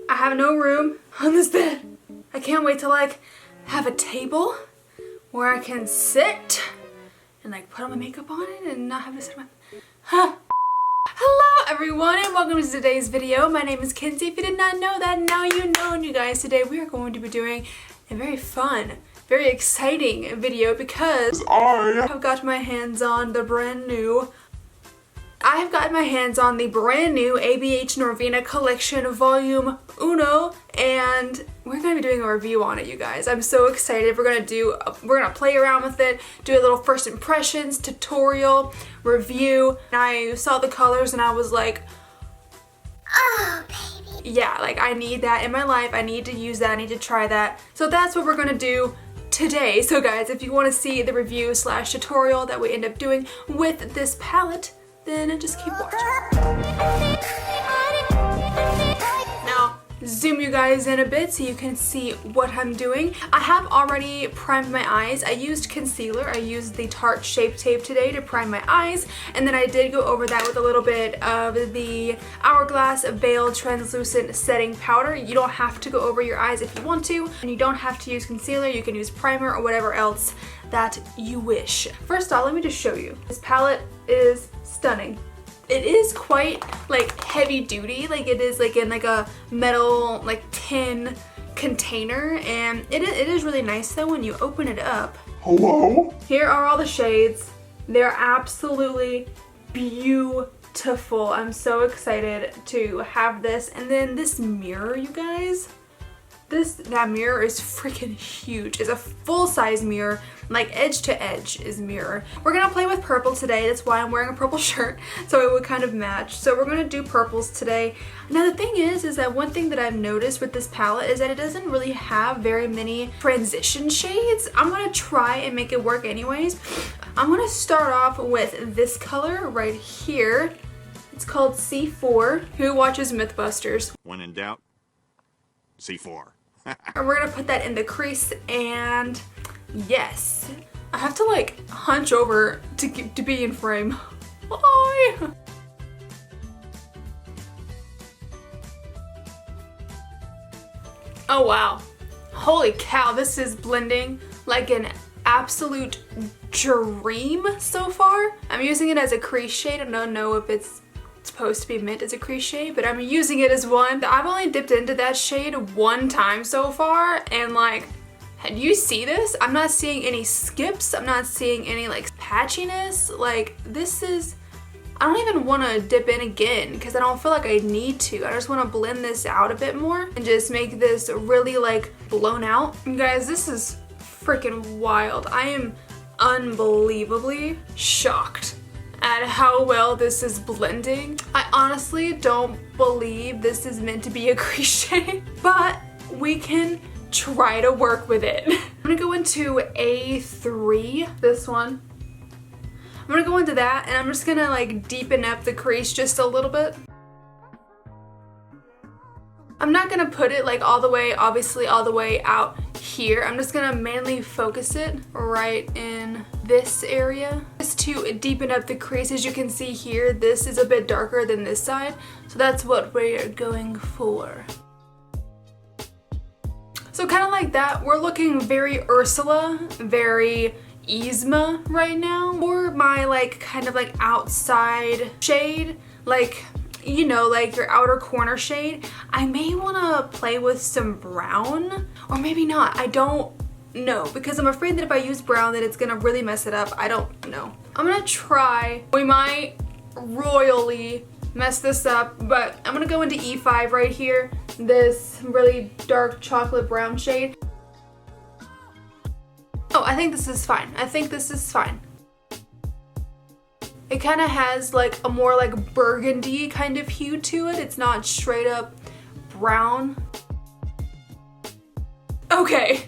I have no room on this bed. I can't wait to like have a table where I can sit and like put all my makeup on it and not have to sit on my... Huh. Hello everyone and welcome to today's video. My name is Kenzie. If you did not know that, now you know. And you guys, today we are going to be doing a very fun, very exciting video because I have got my hands on the brand new ABH Norvina collection volume uno, and we're gonna be doing a review on it, you guys. I'm so excited. We're gonna play around with it, do a little first impressions, tutorial, review. And I saw the colors and I was like, oh baby. Yeah, like I need that in my life. I need to use that, I need to try that. So that's what we're gonna do today. So guys, if you wanna see the review / tutorial that we end up doing with this palette, then just keep watching. Now, zoom you guys in a bit so you can see what I'm doing. I have already primed my eyes. I used concealer. I used the Tarte Shape Tape today to prime my eyes, and then I did go over that with a little bit of the Hourglass Veil Translucent Setting Powder. You don't have to go over your eyes if you want to, and you don't have to use concealer. You can use primer or whatever else that you wish. First off, let me just show you. This palette is stunning. It is quite like heavy duty, like it is like in like a metal like tin container, and it is really nice though when you open it up. Hello? Here are all the shades. They're absolutely beautiful. I'm so excited to have this. And then this mirror, you guys. That mirror is freaking huge. It's a full-size mirror, like edge to edge is mirror. We're gonna play with purple today. That's why I'm wearing a purple shirt, so it would kind of match. So we're gonna do purples today. Now the thing is that one thing that I've noticed with this palette is that it doesn't really have very many transition shades. I'm gonna try and make it work anyways. I'm gonna start off with this color right here. It's called C4. Who watches Mythbusters? When in doubt, C4. And we're gonna put that in the crease, and yes, I have to like hunch over to be in frame. Bye. Oh wow, holy cow, this is blending like an absolute dream so far. I'm using it as a crease shade. I don't know if it's supposed to be mint as a crease shade, but I'm using it as one. I've only dipped into that shade one time so far, and like, do you see this? I'm not seeing any skips. I'm not seeing any like patchiness. Like this is, I don't even want to dip in again because I don't feel like I need to. I just want to blend this out a bit more and just make this really like blown out. You guys, this is freaking wild. I am unbelievably shocked at how well this is blending. I honestly don't believe this is meant to be a crease shade, but we can try to work with it. I'm gonna go into A3, this one. I'm gonna go into that, and I'm just gonna like deepen up the crease just a little bit. I'm not gonna put it like all the way, obviously all the way out here. I'm just gonna mainly focus it right in this area just to deepen up the crease. As you can see here, this is a bit darker than this side, so that's what we're going for. So kind of like that, we're looking very Ursula, very Yzma right now. For my like kind of like outside shade, like, you know, like your outer corner shade, I may want to play with some brown, or maybe not. I don't know, because I'm afraid that if I use brown that it's gonna really mess it up. I don't know. I'm gonna try. We might royally mess this up, but I'm gonna go into E5 right here, this really dark chocolate brown shade. Oh, I think this is fine. I think this is fine. It kind of has like a more like burgundy kind of hue to it. It's not straight up brown. Okay,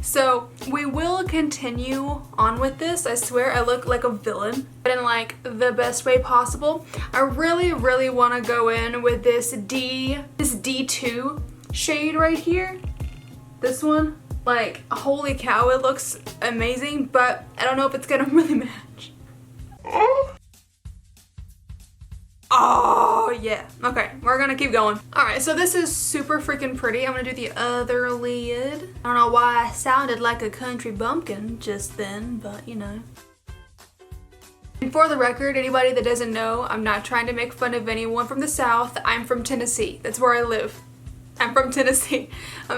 so we will continue on with this. I swear I look like a villain, but in like the best way possible. I really want to go in with this D2 shade right here. This one, like, holy cow, it looks amazing, but I don't know if it's gonna really match. Oh, yeah. Okay, we're gonna keep going. All right, so this is super freaking pretty. I'm gonna do the other lid. I don't know why I sounded like a country bumpkin just then, but you know. And for the record, anybody that doesn't know, I'm not trying to make fun of anyone from the South. I'm from Tennessee. That's where I live. I'm from Tennessee.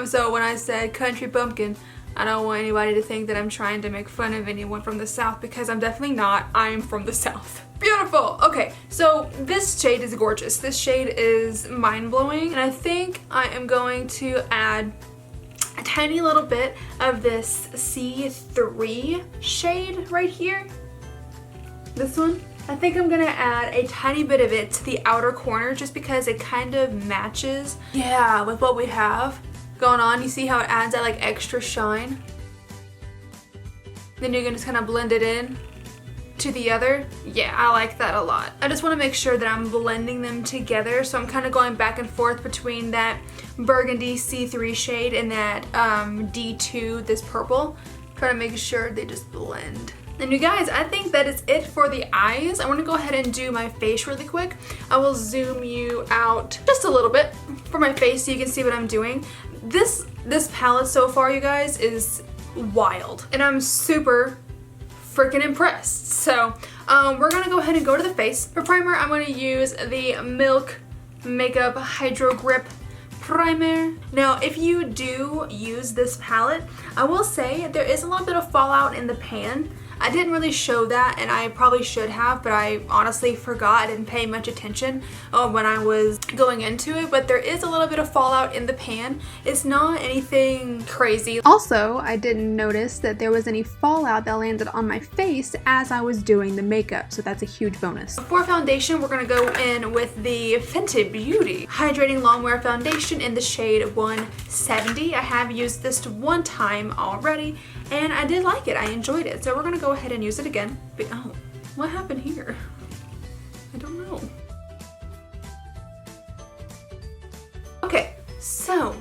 So when I said country bumpkin, I don't want anybody to think that I'm trying to make fun of anyone from the South, because I'm definitely not. I'm from the South. Beautiful. Okay, so this shade is gorgeous. This shade is mind-blowing, and I think I am going to add a tiny little bit of this C3 shade right here. This one. I think I'm gonna add a tiny bit of it to the outer corner just because it kind of matches, yeah, with what we have going on. You see how it adds that like extra shine? Then you're gonna just kind of blend it in to the other. Yeah, I like that a lot. I just want to make sure that I'm blending them together, so I'm kind of going back and forth between that burgundy C3 shade and that D2, this purple, trying to make sure they just blend. And you guys, I think that is it for the eyes. I want to go ahead and do my face really quick. I will zoom you out just a little bit for my face so you can see what I'm doing. This palette so far, you guys, is wild, and I'm super freaking impressed. So we're gonna go ahead and go to the face. For primer, I'm gonna use the Milk Makeup Hydro Grip Primer. Now, if you do use this palette, I will say there is a little bit of fallout in the pan. I didn't really show that, and I probably should have, but I honestly forgot. I didn't pay much attention when I was going into it, but there is a little bit of fallout in the pan. It's not anything crazy. Also, I didn't notice that there was any fallout that landed on my face as I was doing the makeup, so that's a huge bonus. For foundation, we're gonna go in with the Fenty Beauty Hydrating Longwear Foundation in the shade 170. I have used this one time already, and I did like it. I enjoyed it. So we're gonna go ahead and use it again. Oh, what happened here? I don't know. Okay, so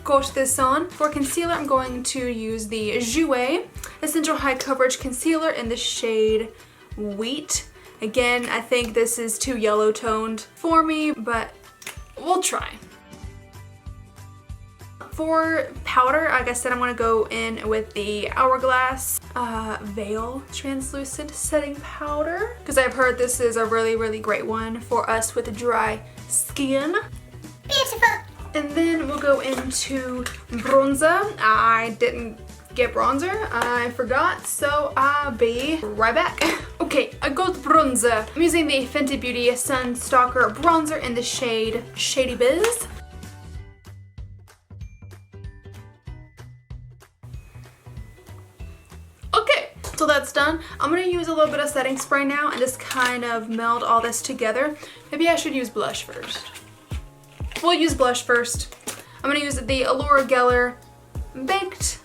got this on. For concealer, I'm going to use the Jouer Essential High Coverage Concealer in the shade Wheat. Again, I think this is too yellow toned for me, but we'll try. For powder, like I said, I'm going to go in with the Hourglass Veil Translucent Setting Powder, because I've heard this is a really, really great one for us with dry skin. Beautiful! And then we'll go into bronzer. I didn't get bronzer, I forgot, so I'll be right back. Okay, I got bronzer. I'm using the Fenty Beauty Sun Stalk'r bronzer in the shade Shady Biz. So that's done. I'm going to use a little bit of setting spray now and just kind of meld all this together. Maybe I should use blush first. We'll use blush first. I'm going to use the Allure Geller Baked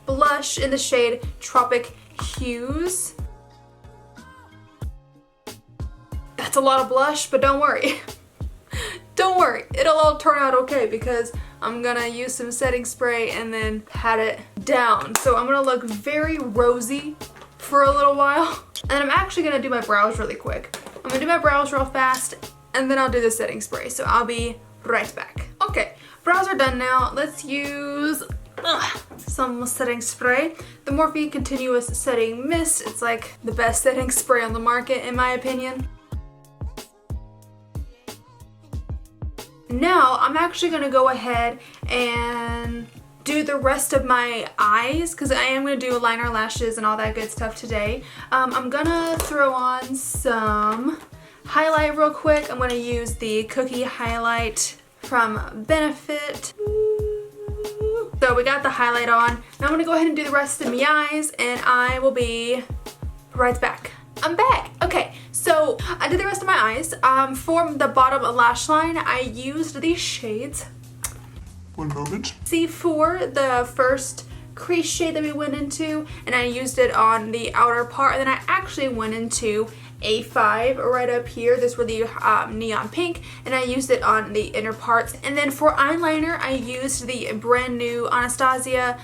Blush in the shade Tropic Hues. That's a lot of blush, but don't worry. Don't worry, it'll all turn out okay because I'm gonna use some setting spray and then pat it down. So I'm gonna look very rosy for a little while. And I'm actually gonna do my brows really quick. I'm gonna do my brows real fast and then I'll do the setting spray. So I'll be right back. Okay, brows are done now. Let's use some setting spray. The Morphe Continuous Setting Mist. It's like the best setting spray on the market in my opinion. Now, I'm actually going to go ahead and do the rest of my eyes because I am going to do liner, lashes, and all that good stuff today. I'm going to throw on some highlight real quick. I'm going to use the Cookie Highlight from Benefit. So we got the highlight on. Now I'm going to go ahead and do the rest of my eyes and I will be right back. I'm back. Okay, so I did the rest of my eyes. For the bottom lash line, I used these shades. One moment. C4, the first crease shade that we went into, and I used it on the outer part, and then I actually went into A5 right up here. This were the neon pink, and I used it on the inner parts. And then for eyeliner, I used the brand new Anastasia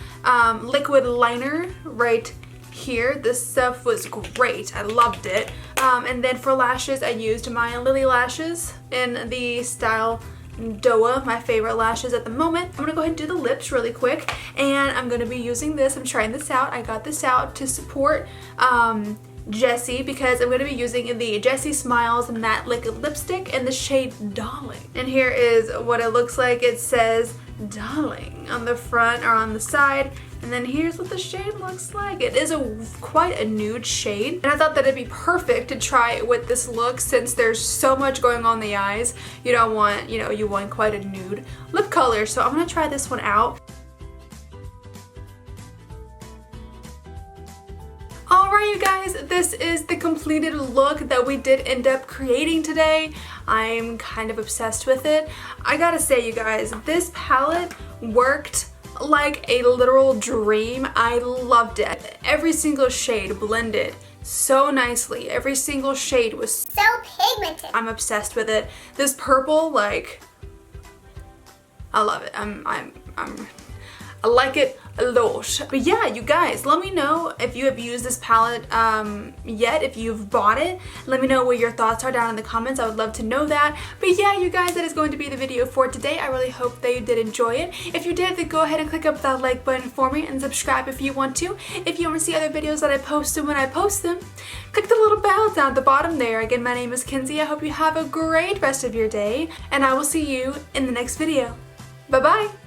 liquid liner right here. This stuff was great. I loved it. And then for lashes, I used my Lily lashes in the style Doa, my favorite lashes at the moment. I'm gonna go ahead and do the lips really quick, and I'm gonna be using this. I'm trying this out. I got this out to support Jessie, because I'm going to be using the Jessie Smiles Matte Liquid Lipstick in the shade Darling. And here is what it looks like. It says Darling on the front or on the side. And then here's what the shade looks like. It is quite a nude shade. And I thought that it'd be perfect to try with this look, since there's so much going on in the eyes. You don't want, you want quite a nude lip color. So I'm going to try this one out. Alright you guys, this is the completed look that we did end up creating today. I'm kind of obsessed with it. I gotta say you guys, this palette worked like a literal dream. I loved it. Every single shade blended so nicely. Every single shade was so pigmented. I'm obsessed with it. This purple, like, I love it. I like it a lot. But yeah, you guys, let me know if you have used this palette yet, if you've bought it. Let me know what your thoughts are down in the comments. I would love to know that. But yeah, you guys, that is going to be the video for today. I really hope that you did enjoy it. If you did, then go ahead and click up that like button for me and subscribe if you want to. If you want to see other videos that I post when I post them, click the little bell down at the bottom there. Again, my name is Kenzie. I hope you have a great rest of your day, and I will see you in the next video. Bye-bye.